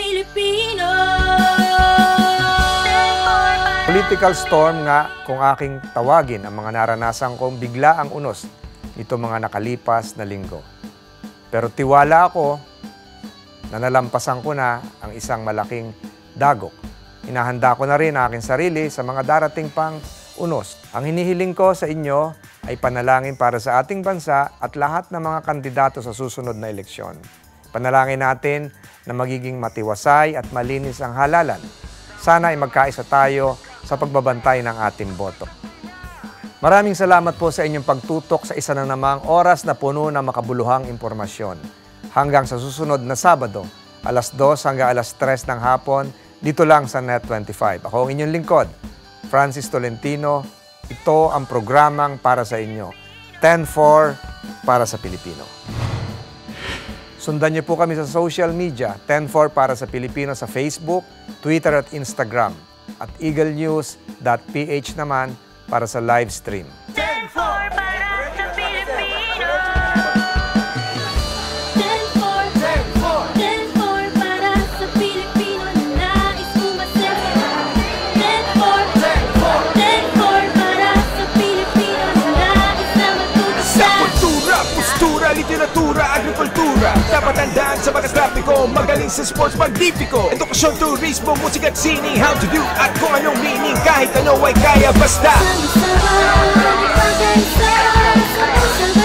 Pilipino. Political storm nga kung aking tawagin ang mga naranasan kong bigla ang unos nito mga nakalipas na linggo. Pero tiwala ako na nalampasan ko na ang isang malaking dagok. Hinahanda ko na rin ang aking sarili sa mga darating pang unos. Ang hinihiling ko sa inyo ay panalangin para sa ating bansa at lahat ng mga kandidato sa susunod na eleksyon. Panalangin natin na magiging matiwasay at malinis ang halalan. Sana ay magkaisa tayo sa pagbabantay ng ating boto. Maraming salamat po sa inyong pagtutok sa isa na namang oras na puno ng makabuluhang impormasyon. Hanggang sa susunod na Sabado, alas 2 hanggang alas 3 ng hapon, dito lang sa Net25. Ako ang inyong lingkod, Francis Tolentino. Ito ang programang para sa inyo. 10-4 para sa Pilipino. Sundan niyo po kami sa social media, 10-4 para sa Pilipino sa Facebook, Twitter at Instagram. At eaglenews.ph naman para sa live stream. 10-4 para sa Pilipino. 10-4 para sa Pilipino na nais umasenso. 10-4 para sa Pilipino na nais na matutunan. Sa kultura, postura, literatura, agrikultura, dapat tandaan sa bagas trapiko, magaling sa sports, magnifico. Edukasyon, turismo, musika at sining, how to do at kung anong meaning, kahit ano ay kaya basta. Sama-sama, pagkaisa, sama-sama.